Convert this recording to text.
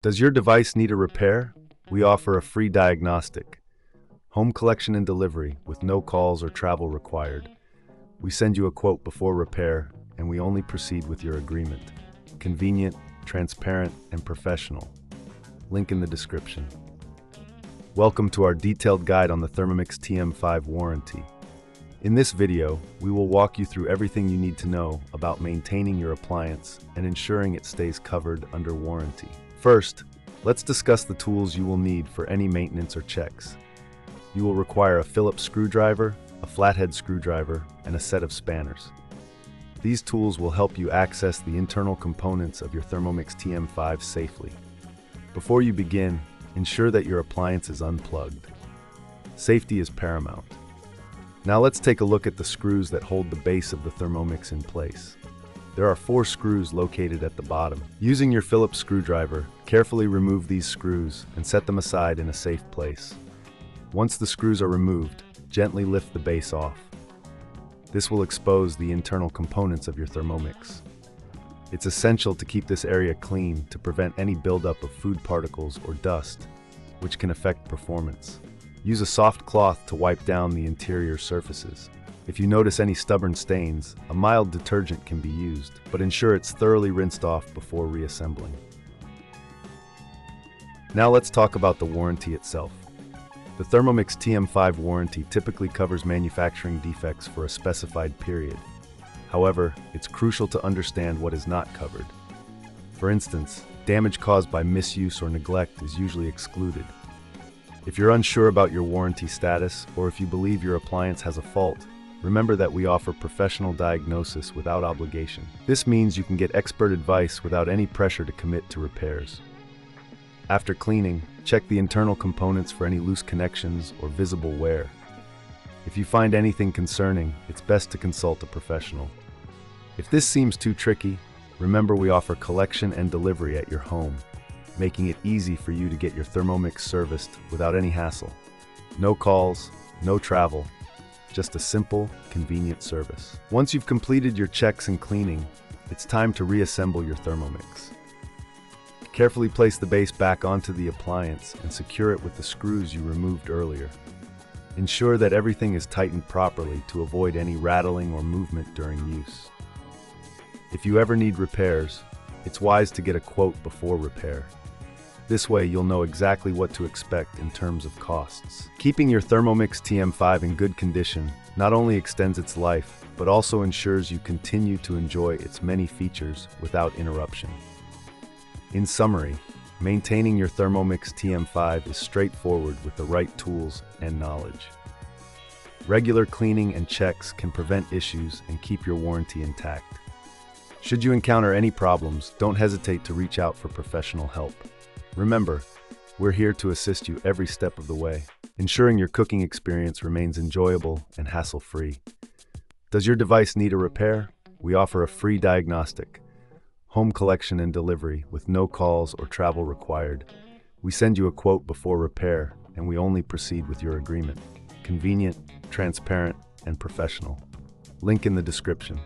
Does your device need a repair? We offer a free diagnostic, home collection and delivery with no calls or travel required. We send you a quote before repair, and we only proceed with your agreement. Convenient, transparent, and professional. Link in the description. Welcome to our detailed guide on the Thermomix TM5 warranty. In this video, we will walk you through everything you need to know about maintaining your appliance and ensuring it stays covered under warranty. First, let's discuss the tools you will need for any maintenance or checks. You will require a Phillips screwdriver, a flathead screwdriver, and a set of spanners. These tools will help you access the internal components of your Thermomix TM5 safely. Before you begin, ensure that your appliance is unplugged. Safety is paramount. Now let's take a look at the screws that hold the base of the Thermomix in place. There are 4 screws located at the bottom. Using your Phillips screwdriver, carefully remove these screws and set them aside in a safe place. Once the screws are removed, gently lift the base off. This will expose the internal components of your Thermomix. It's essential to keep this area clean to prevent any buildup of food particles or dust, which can affect performance. Use a soft cloth to wipe down the interior surfaces. If you notice any stubborn stains, a mild detergent can be used, but ensure it's thoroughly rinsed off before reassembling. Now let's talk about the warranty itself. The Thermomix TM5 warranty typically covers manufacturing defects for a specified period. However, it's crucial to understand what is not covered. For instance, damage caused by misuse or neglect is usually excluded. If you're unsure about your warranty status, or if you believe your appliance has a fault, remember that we offer professional diagnosis without obligation. This means you can get expert advice without any pressure to commit to repairs. After cleaning, check the internal components for any loose connections or visible wear. If you find anything concerning, it's best to consult a professional. If this seems too tricky, remember we offer collection and delivery at your home, making it easy for you to get your Thermomix serviced without any hassle. No calls, no travel, just a simple, convenient service. Once you've completed your checks and cleaning, it's time to reassemble your Thermomix. Carefully place the base back onto the appliance and secure it with the screws you removed earlier. Ensure that everything is tightened properly to avoid any rattling or movement during use. If you ever need repairs, it's wise to get a quote before repair. This way you'll know exactly what to expect in terms of costs. Keeping your Thermomix TM5 in good condition not only extends its life, but also ensures you continue to enjoy its many features without interruption. In summary, maintaining your Thermomix TM5 is straightforward with the right tools and knowledge. Regular cleaning and checks can prevent issues and keep your warranty intact. Should you encounter any problems, don't hesitate to reach out for professional help. Remember, we're here to assist you every step of the way, ensuring your cooking experience remains enjoyable and hassle-free. Does your device need a repair? We offer a free diagnostic, home collection and delivery with no calls or travel required. We send you a quote before repair, and we only proceed with your agreement. Convenient, transparent, and professional. Link in the description.